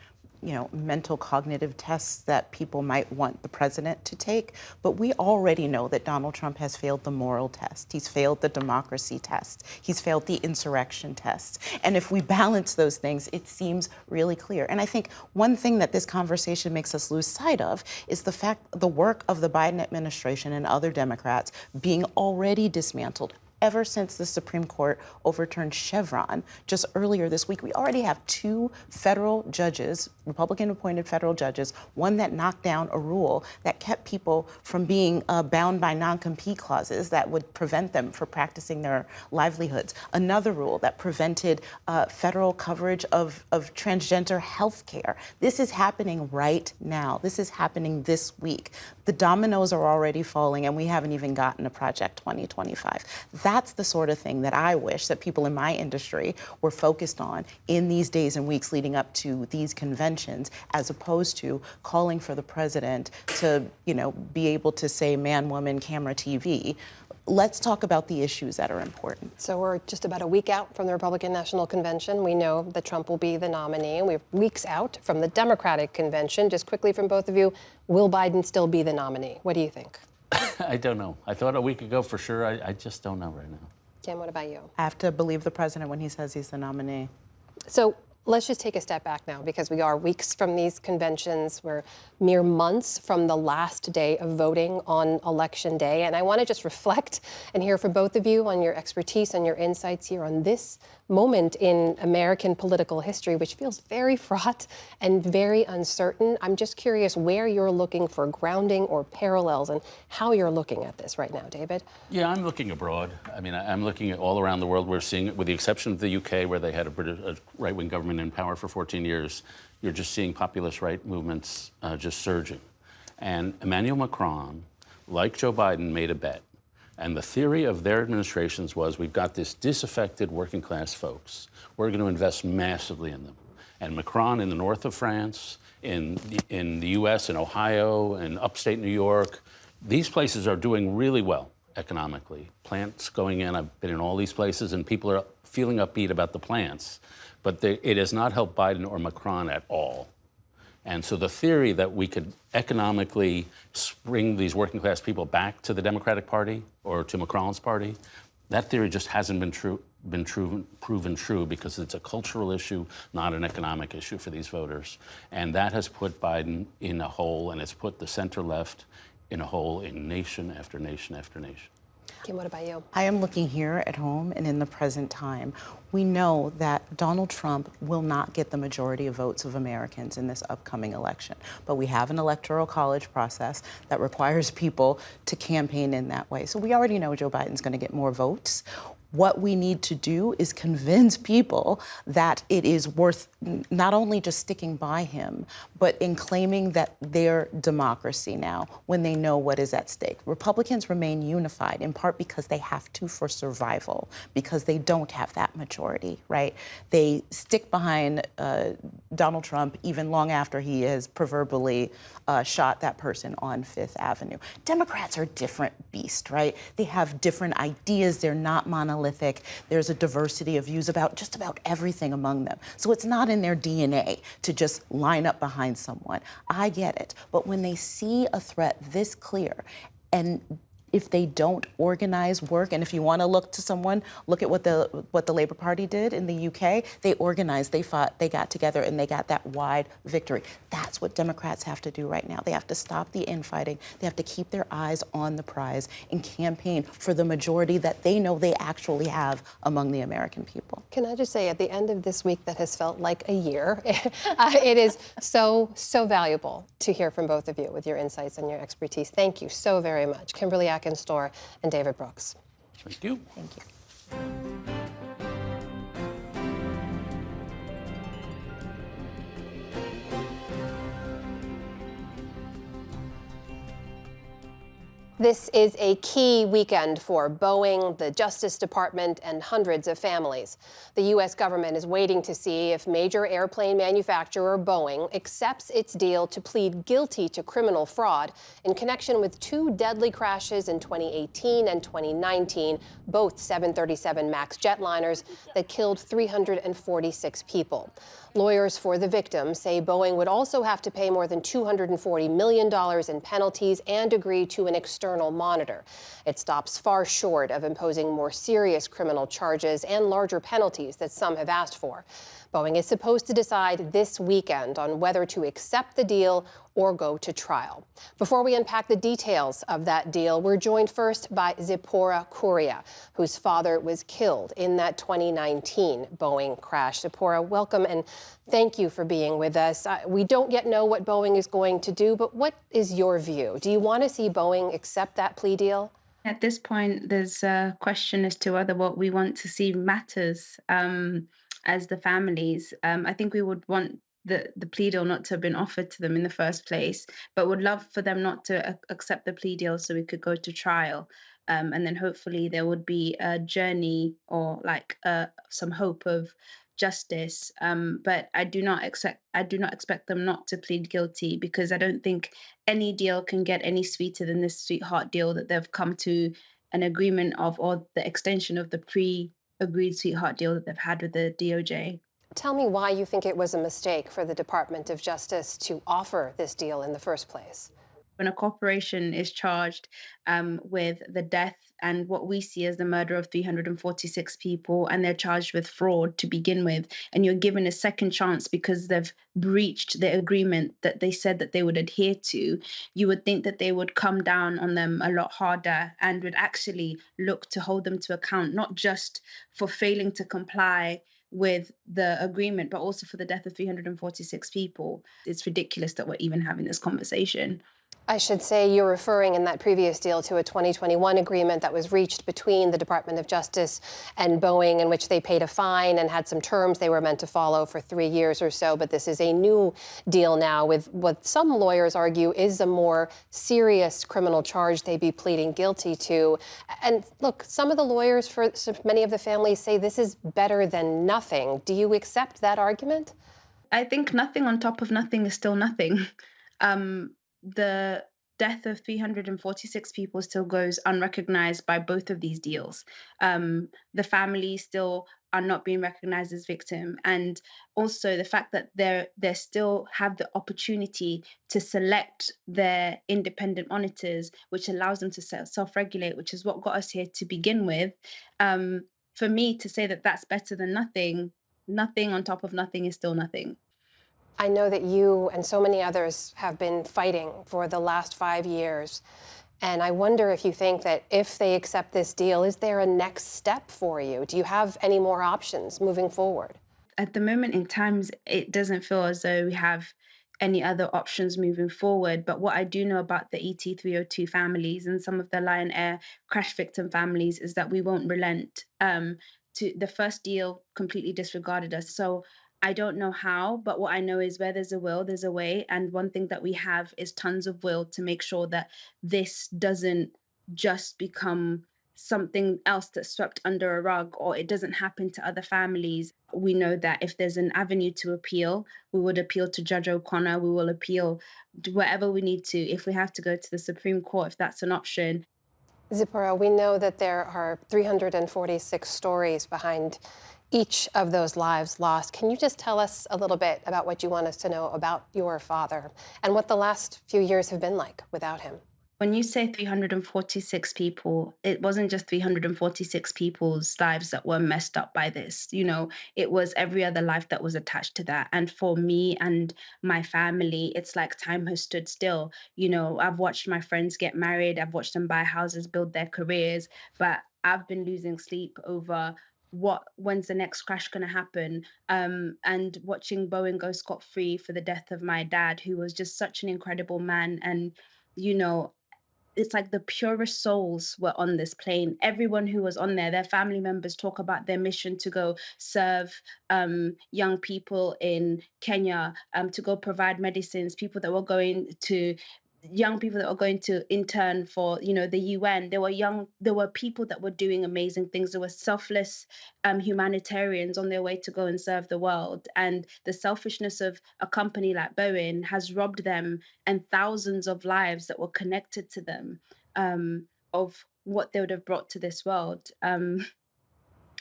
Speaker 20: mental cognitive tests that people might want the president to take. But we already know that Donald Trump has failed the moral test. He's failed the democracy test. He's failed the insurrection test. And if we balance those things, it seems really clear. And I think one thing that this conversation makes us lose sight of is the work of the Biden administration and other Democrats being already dismantled. Ever since the Supreme Court overturned Chevron just earlier this week, we already have 2 federal judges, Republican-appointed federal judges, one that knocked down a rule that kept people from being bound by non-compete clauses that would prevent them from practicing their livelihoods, another rule that prevented federal coverage of transgender health care. This is happening right now. This is happening this week. The dominoes are already falling, and we haven't even gotten to Project 2025. That's the sort of thing that I wish that people in my industry were focused on in these days and weeks leading up to these conventions, as opposed to calling for the president to, be able to say man, woman, camera, TV. Let's talk about the issues that are important.
Speaker 1: So we're just about a week out from the Republican National Convention. We know that Trump will be the nominee. We're weeks out from the Democratic Convention. Just quickly from both of you, will Biden still be the nominee? What do you think?
Speaker 21: I don't know. I thought a week ago for sure. I just don't know right now.
Speaker 1: Kim, what about you?
Speaker 20: I have to believe the president when he says he's the nominee.
Speaker 1: So Let's just take a step back now, because we are weeks from these conventions. We're mere months from the last day of voting on Election Day. And I want to just reflect and hear from both of you on your expertise and your insights here on this moment in American political history, which feels very fraught and very uncertain. I'm just curious where you're looking for grounding or parallels and how you're looking at this right now, David.
Speaker 21: Yeah, I'm looking abroad. I mean, I'm looking at all around the world. We're seeing, with the exception of the UK, where they had a right-wing government in power for 14 years, you're just seeing populist right movements just surging. And Emmanuel Macron, like Joe Biden, made a bet. And the theory of their administrations was, we've got this disaffected working class folks. We're going to invest massively in them. And Macron in the north of France, in the US, in Ohio, in upstate New York, these places are doing really well economically. Plants going in, I've been in all these places, and people are feeling upbeat about the plants. But it has not helped Biden or Macron at all. And so the theory that we could economically bring these working class people back to the Democratic Party or to Macron's party, that theory just hasn't been proven true, because it's a cultural issue, not an economic issue for these voters. And that has put Biden in a hole, and it's put the center-left in a hole in nation after nation after nation.
Speaker 1: Kim, what about you?
Speaker 20: I am looking here at home and in the present time. We know that Donald Trump will not get the majority of votes of Americans in this upcoming election. But we have an electoral college process that requires people to campaign in that way. So we already know Joe Biden's going to get more votes. What we need to do is convince people that it is worth not only just sticking by him, but in claiming that their democracy now, when they know what is at stake. Republicans remain unified, in part because they have to for survival, because they don't have that majority, right? They stick behind Donald Trump even long after he has proverbially shot that person on Fifth Avenue. Democrats are a different beast, right? They have different ideas. They're not monolithic. There's a diversity of views about just about everything among them. So it's not in their DNA to just line up behind someone. I get it. But when they see a threat this clear, and if they don't organize work, and if you want to look to someone, look at what the Labour Party did in the UK. They organized, they fought, they got together, and they got that wide victory. That's what Democrats have to do right now. They have to stop the infighting. They have to keep their eyes on the prize and campaign for the majority that they know they actually have among the American people.
Speaker 1: Can I just say, at the end of this week that has felt like a year, it is so valuable to hear from both of you with your insights and your expertise. Thank you so very much. Kimberly Ackenstor and David Brooks.
Speaker 21: Thank you.
Speaker 20: Thank you.
Speaker 1: This is a key weekend for Boeing, the Justice Department, and hundreds of families. The U.S. government is waiting to see if major airplane manufacturer Boeing accepts its deal to plead guilty to criminal fraud in connection with two deadly crashes in 2018 and 2019, both 737 MAX jetliners that killed 346 people. Lawyers for the victims say Boeing would also have to pay more than $240 million in penalties and agree to an external monitor. It stops far short of imposing more serious criminal charges and larger penalties that some have asked for. Boeing is supposed to decide this weekend on whether to accept the deal or go to trial. Before we unpack the details of that deal, we're joined first by Zipporah Curia, whose father was killed in that 2019 Boeing crash. Zipporah, welcome and thank you for being with us. We don't yet know what Boeing is going to do, but what is your view? Do you want to see Boeing accept that plea deal?
Speaker 2: At this point, there's a question as to whether what we want to see matters as the families. I think we would want the plea deal not to have been offered to them in the first place, but would love for them not to accept the plea deal so we could go to trial. And then hopefully there would be a journey or some hope of justice. But I do not expect them not to plead guilty, because I don't think any deal can get any sweeter than this sweetheart deal that they've come to an agreement of, or the extension of the pre-agreed sweetheart deal that they've had with the DOJ.
Speaker 1: Tell me why you think it was a mistake for the Department of Justice to offer this deal in the first place.
Speaker 2: When a corporation is charged with the death and what we see as the murder of 346 people, and they're charged with fraud to begin with, and you're given a second chance because they've breached the agreement that they said that they would adhere to, you would think that they would come down on them a lot harder and would actually look to hold them to account, not just for failing to comply with the agreement, but also for the death of 346 people. It's ridiculous that we're even having this conversation.
Speaker 1: I should say you're referring in that previous deal to a 2021 agreement that was reached between the Department of Justice and Boeing, in which they paid a fine and had some terms they were meant to follow for 3 years or so. But this is a new deal now with what some lawyers argue is a more serious criminal charge they'd be pleading guilty to. And look, some of the lawyers for many of the families say this is better than nothing. Do you accept that argument?
Speaker 2: I think nothing on top of nothing is still nothing. The death of 346 people still goes unrecognized by both of these deals. The families still are not being recognized as victim, and also the fact that they still have the opportunity to select their independent monitors, which allows them to self-regulate, which is what got us here to begin with. For me to say that that's better than nothing, nothing on top of nothing is still nothing.
Speaker 1: I know that you and so many others have been fighting for the last 5 years. And I wonder if you think that if they accept this deal, is there a next step for you? Do you have any more options moving forward?
Speaker 2: At the moment in times, it doesn't feel as though we have any other options moving forward. But what I do know about the ET302 families and some of the Lion Air crash victim families is that we won't relent. The first deal completely disregarded us. So I don't know how, but what I know is where there's a will, there's a way. And one thing that we have is tons of will to make sure that this doesn't just become something else that's swept under a rug, or it doesn't happen to other families. We know that if there's an avenue to appeal, we would appeal to Judge O'Connor, we will appeal wherever we need to. If we have to go to the Supreme Court, if that's an option.
Speaker 1: Zipporah, we know that there are 346 stories behind each of those lives lost. Can you just tell us a little bit about what you want us to know about your father and what the last few years have been like without him?
Speaker 2: When you say 346 people, it wasn't just 346 people's lives that were messed up by this. You know, it was every other life that was attached to that. And for me and my family, it's like time has stood still. You know, I've watched my friends get married. I've watched them buy houses, build their careers. But I've been losing sleep over when's the next crash going to happen, and watching Boeing go scot-free for the death of my dad, who was just such an incredible man. And you know, it's like the purest souls were on this plane. Everyone who was on there, their family members talk about their mission to go serve young people in Kenya, to go provide medicines, young people that were going to intern for, you know, the UN. There were people that were doing amazing things. There were selfless humanitarians on their way to go and serve the world. And the selfishness of a company like Boeing has robbed them and thousands of lives that were connected to them of what they would have brought to this world.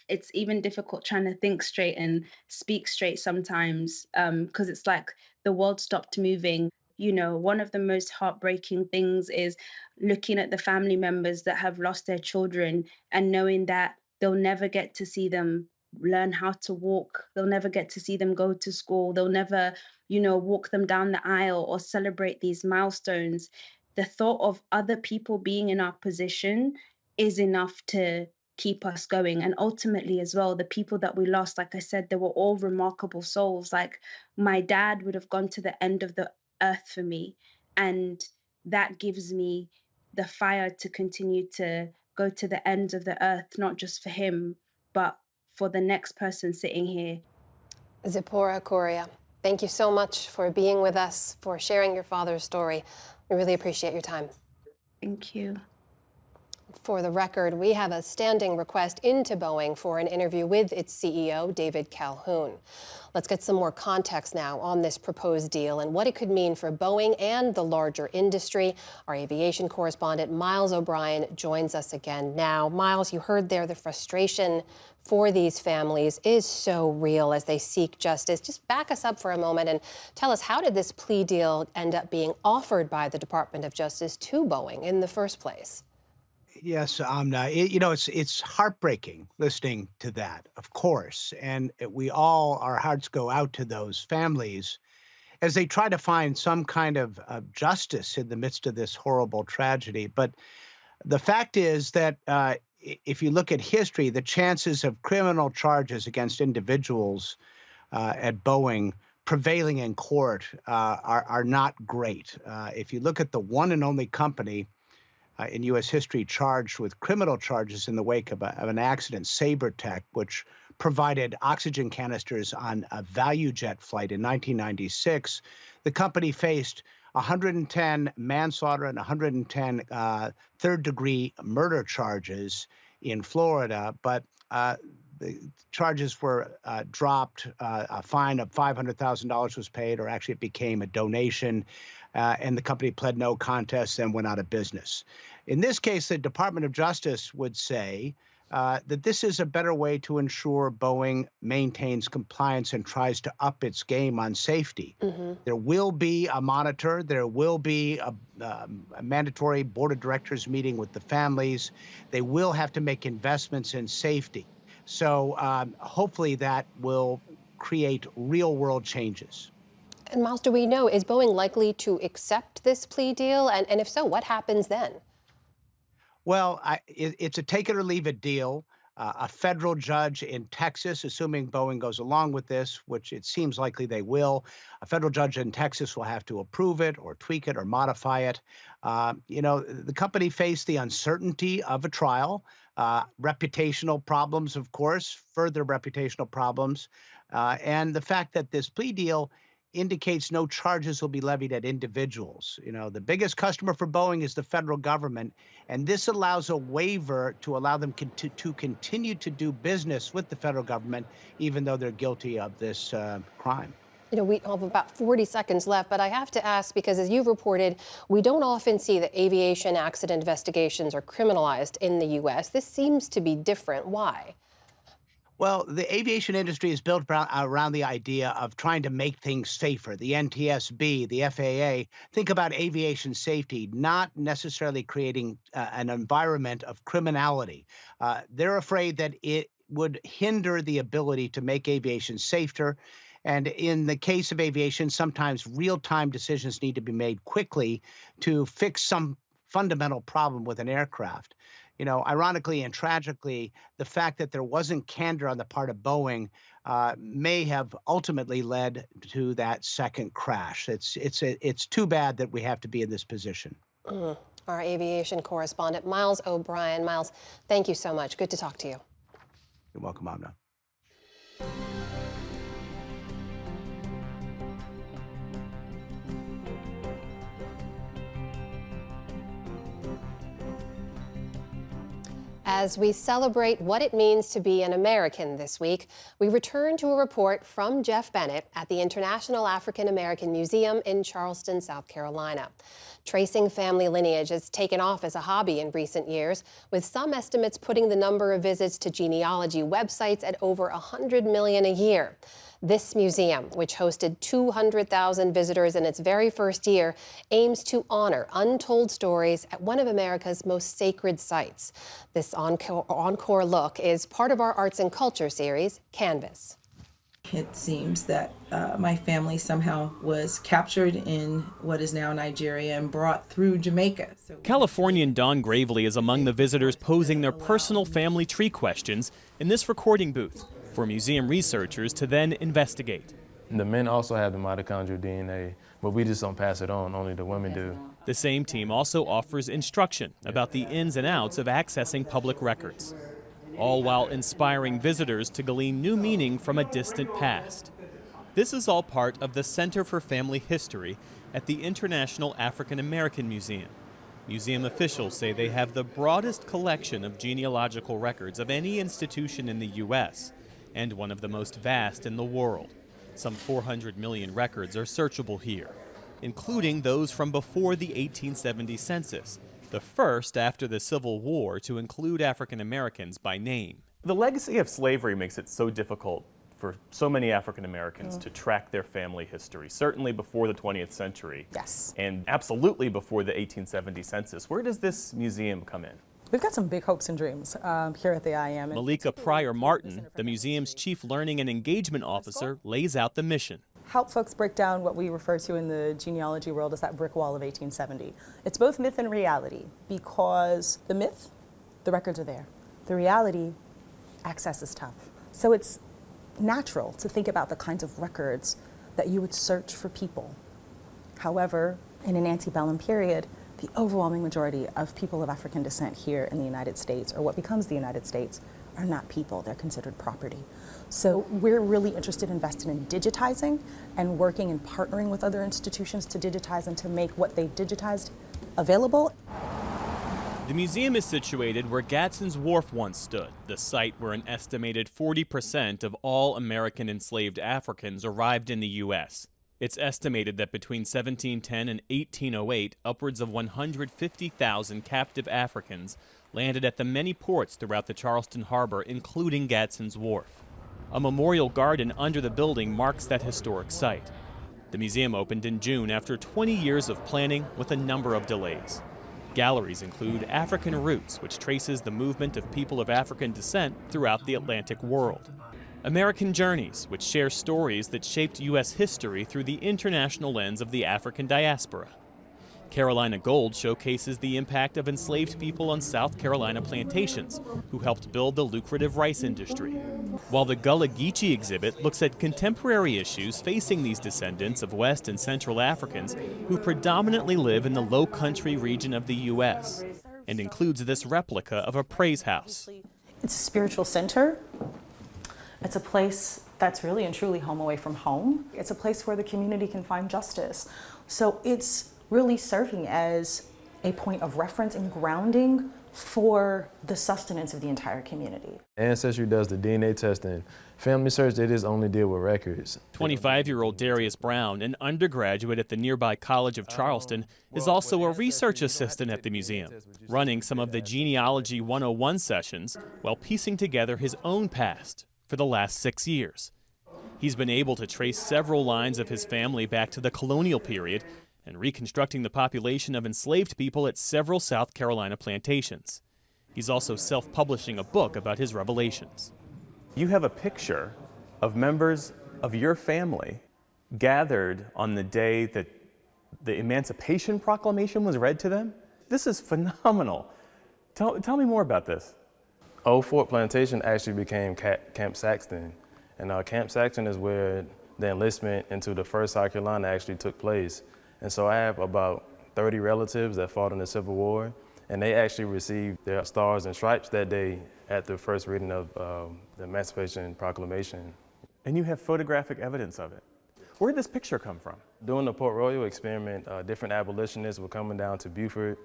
Speaker 2: It's even difficult trying to think straight and speak straight sometimes, because it's like the world stopped moving. You know, one of the most heartbreaking things is looking at the family members that have lost their children and knowing that they'll never get to see them learn how to walk. They'll never get to see them go to school. They'll never, you know, walk them down the aisle or celebrate these milestones. The thought of other people being in our position is enough to keep us going. And ultimately as well, the people that we lost, like I said, they were all remarkable souls. Like my dad would have gone to the end of the earth for me, and that gives me the fire to continue to go to the ends of the earth, not just for him but for the next person sitting here.
Speaker 1: Zipporah Correa, thank you so much for being with us, for sharing your father's story. We really appreciate your time.
Speaker 2: Thank you.
Speaker 1: For the record, we have a standing request into Boeing for an interview with its CEO, David Calhoun. Let's get some more context now on this proposed deal and what it could mean for Boeing and the larger industry. Our aviation correspondent, Miles O'Brien, joins us again now. Miles, you heard there the frustration for these families is so real as they seek justice. Just back us up for a moment and tell us, how did this plea deal end up being offered by the Department of Justice to Boeing in the first place?
Speaker 4: Yes, Amna. It's heartbreaking listening to that, of course, and our hearts go out to those families as they try to find some kind of justice in the midst of this horrible tragedy. But the fact is that if you look at history, the chances of criminal charges against individuals at Boeing prevailing in court are not great. If you look at the one and only company in U.S. history charged with criminal charges in the wake of an accident, SaberTech, which provided oxygen canisters on a ValueJet flight in 1996, the company faced 110 manslaughter and 110 third-degree murder charges in Florida, but the charges were dropped. A fine of $500,000 was paid, or actually it became a donation, and the company pled no contest and went out of business. In this case, the Department of Justice would say that this is a better way to ensure Boeing maintains compliance and tries to up its game on safety. There will be a monitor. There will be a mandatory board of directors meeting with the families. They will have to make investments in safety. So hopefully that will create real-world changes.
Speaker 1: And Miles, do we know, is Boeing likely to accept this plea deal? And if so, what happens then?
Speaker 4: Well, it's a take it or leave it deal. A federal judge in Texas, assuming Boeing goes along with this, which it seems likely they will, a federal judge in Texas will have to approve it or tweak it or modify it. The company faced the uncertainty of a trial, reputational problems, of course, further reputational problems, and the fact that this plea deal indicates no charges will be levied at individuals. The biggest customer for Boeing is the federal government, and this allows a waiver to allow them to continue to do business with the federal government, even though they're guilty of this crime.
Speaker 1: We have about 40 seconds left, but I have to ask, because as you've reported, we don't often see that aviation accident investigations are criminalized in the U.S. This seems to be different. Why?
Speaker 4: Well, the aviation industry is built around the idea of trying to make things safer. The NTSB, the FAA, think about aviation safety, not necessarily creating an environment of criminality. They're afraid that it would hinder the ability to make aviation safer. And in the case of aviation, sometimes real-time decisions need to be made quickly to fix some fundamental problem with an aircraft. Ironically and tragically, the fact that there wasn't candor on the part of Boeing may have ultimately led to that second crash. It's too bad that we have to be in this position.
Speaker 1: Our aviation correspondent, Miles O'Brien. Miles, thank you so much. Good to talk to you.
Speaker 4: You're welcome, Amna.
Speaker 1: As we celebrate what it means to be an American this week, we return to a report from Jeff Bennett at the International African American Museum in Charleston, South Carolina. Tracing family lineage has taken off as a hobby in recent years, with some estimates putting the number of visits to genealogy websites at over 100 million a year. This museum, which hosted 200,000 visitors in its very first year, aims to honor untold stories at one of America's most sacred sites. This encore look is part of our Arts and Culture series, Canvas.
Speaker 22: It seems that my family somehow was captured in what is now Nigeria and brought through Jamaica.
Speaker 23: Californian Don Gravely is among the visitors posing their personal family tree questions in this recording booth for museum researchers to then investigate.
Speaker 24: The men also have the mitochondrial DNA, but we just don't pass it on, only the women do.
Speaker 23: The same team also offers instruction about the ins and outs of accessing public records, all while inspiring visitors to glean new meaning from a distant past. This is all part of the Center for Family History at the International African American Museum. Museum officials say they have the broadest collection of genealogical records of any institution in the U.S. and one of the most vast in the world. Some 400 million records are searchable here, including those from before the 1870 census, the first after the Civil War to include African Americans by name.
Speaker 5: The legacy of slavery makes it so difficult for so many African Americans to track their family history, certainly before the 20th century.
Speaker 6: Yes.
Speaker 5: And absolutely before the 1870 census. Where does this museum come in?
Speaker 6: We've got some big hopes and dreams here at the IM.
Speaker 23: Malika Pryor Martin, the museum's chief learning and engagement officer, lays out the mission.
Speaker 6: Help folks break down what we refer to in the genealogy world as that brick wall of 1870. It's both myth and reality, because the myth, the records are there. The reality, access is tough. So it's natural to think about the kinds of records that you would search for people. However, in an antebellum period, the overwhelming majority of people of African descent here in the United States, or what becomes the United States, are not people. They're considered property. So we're really interested in investing in digitizing and working and partnering with other institutions to digitize and to make what they've digitized available.
Speaker 23: The museum is situated where Gadsden's Wharf once stood, the site where an estimated 40% of all American enslaved Africans arrived in the U.S. It's estimated that between 1710 and 1808, upwards of 150,000 captive Africans landed at the many ports throughout the Charleston Harbor, including Gadsden's Wharf. A memorial garden under the building marks that historic site. The museum opened in June after 20 years of planning with a number of delays. Galleries include African Roots, which traces the movement of people of African descent throughout the Atlantic world. American Journeys, which shares stories that shaped U.S. history through the international lens of the African diaspora. Carolina Gold showcases the impact of enslaved people on South Carolina plantations who helped build the lucrative rice industry. While the Gullah Geechee exhibit looks at contemporary issues facing these descendants of West and Central Africans who predominantly live in the Low Country region of the U.S. and includes this replica of a praise house.
Speaker 6: It's a spiritual center. It's a place that's really and truly home away from home. It's a place where the community can find justice. So it's really serving as a point of reference and grounding for the sustenance of the entire community.
Speaker 24: Ancestry does the DNA testing. Family Search, they just only deal with records.
Speaker 23: 25-year-old Darius Brown, an undergraduate at the nearby College of Charleston, is also a research assistant at the museum, running some of the Genealogy 101 sessions while piecing together his own past for the last 6 years. He's been able to trace several lines of his family back to the colonial period and reconstructing the population of enslaved people at several South Carolina plantations. He's also self-publishing a book about his revelations.
Speaker 5: You have a picture of members of your family gathered on the day that the Emancipation Proclamation was read to them. This is phenomenal. Tell me more about this.
Speaker 24: Old Fort Plantation actually became Camp Saxton. And Camp Saxton is where the enlistment into the 1st South Carolina actually took place. And so I have about 30 relatives that fought in the Civil War, and they actually received their stars and stripes that day at the first reading of the Emancipation Proclamation.
Speaker 5: And you have photographic evidence of it. Where did this picture come from?
Speaker 24: During the Port Royal experiment, different abolitionists were coming down to Beaufort.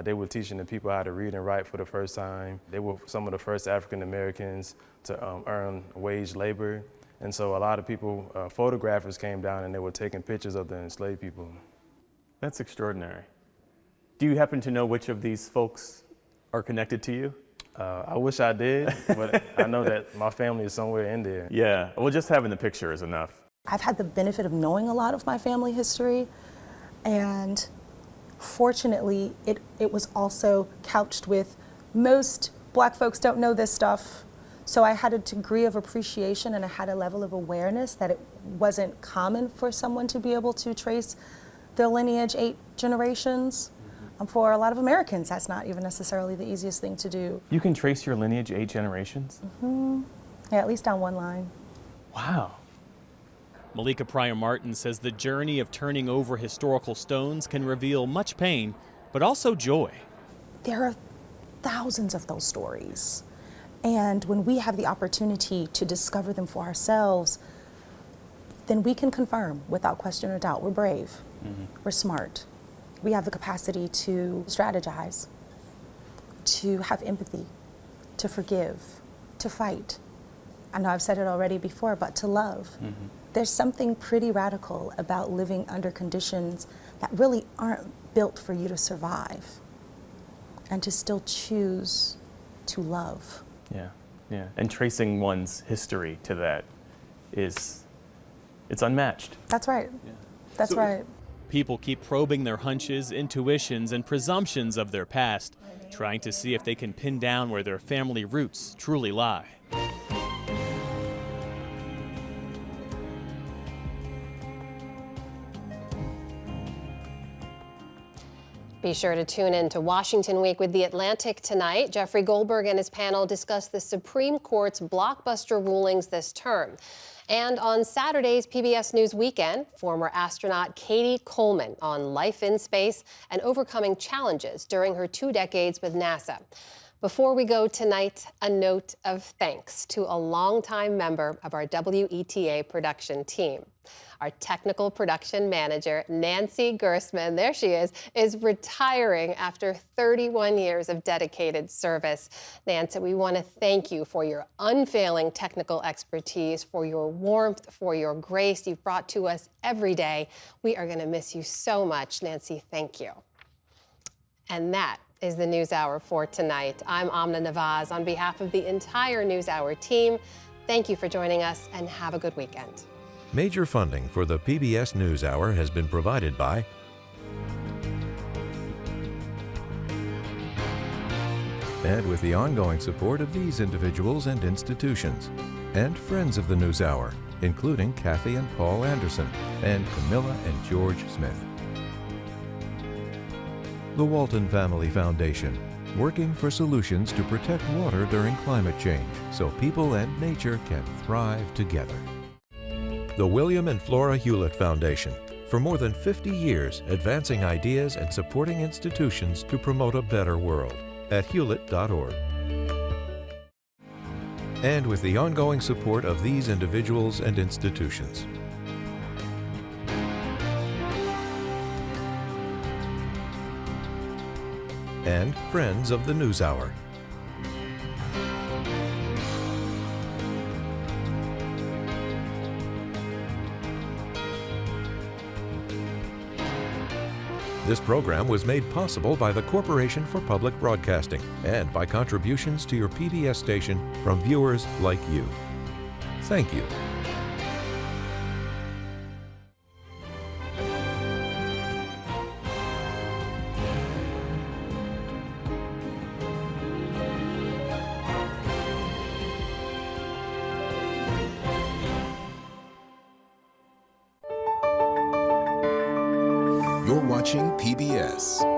Speaker 24: They were teaching the people how to read and write for the first time. They were some of the first African Americans to earn wage labor. And so a lot of people, photographers came down and they were taking pictures of the enslaved people.
Speaker 5: That's extraordinary. Do you happen to know which of these folks are connected to you?
Speaker 24: I wish I did, but I know that my family is somewhere in there.
Speaker 5: Yeah, well, just having the picture is enough.
Speaker 6: I've had the benefit of knowing a lot of my family history, and fortunately, it was also couched with most Black folks don't know this stuff. So I had a degree of appreciation and I had a level of awareness that it wasn't common for someone to be able to trace their lineage 8 generations. For a lot of Americans, that's not even necessarily the easiest thing to do.
Speaker 5: You can trace your lineage 8 generations?
Speaker 6: Yeah, at least down one line.
Speaker 5: Wow.
Speaker 23: Malika Pryor Martin says the journey of turning over historical stones can reveal much pain, but also joy.
Speaker 6: There are thousands of those stories. And when we have the opportunity to discover them for ourselves, then we can confirm without question or doubt, we're brave, we're smart, We have the capacity to strategize, to have empathy, to forgive, to fight. I know I've said it already before, but to love. There's something pretty radical about living under conditions that really aren't built for you to survive, and to still choose to love.
Speaker 5: Yeah. And tracing one's history to that it's unmatched.
Speaker 6: That's right. That's right.
Speaker 23: People keep probing their hunches, intuitions, and presumptions of their past, trying to see if they can pin down where their family roots truly lie.
Speaker 1: Be sure to tune in to Washington Week with The Atlantic tonight. Jeffrey Goldberg and his panel discuss the Supreme Court's blockbuster rulings this term. And on Saturday's PBS News Weekend, former astronaut Katie Coleman on life in space and overcoming challenges during her 2 decades with NASA. Before we go tonight, a note of thanks to a longtime member of our WETA production team. Our technical production manager, Nancy Gersman, there she is retiring after 31 years of dedicated service. Nancy, we want to thank you for your unfailing technical expertise, for your warmth, for your grace you've brought to us every day. We are going to miss you so much. Nancy, thank you. And that is the NewsHour for tonight. I'm Amna Nawaz. On behalf of the entire NewsHour team, thank you for joining us and have a good weekend.
Speaker 3: Major funding for the PBS NewsHour has been provided by and with the ongoing support of these individuals and institutions, and friends of the NewsHour, including Kathy and Paul Anderson, and Camilla and George Smith. The Walton Family Foundation, working for solutions to protect water during climate change so people and nature can thrive together. The William and Flora Hewlett Foundation, for more than 50 years advancing ideas and supporting institutions to promote a better world at hewlett.org. And with the ongoing support of these individuals and institutions. And friends of the NewsHour. This program was made possible by the Corporation for Public Broadcasting and by contributions to your PBS station from viewers like you. Thank you.
Speaker 7: You're watching PBS.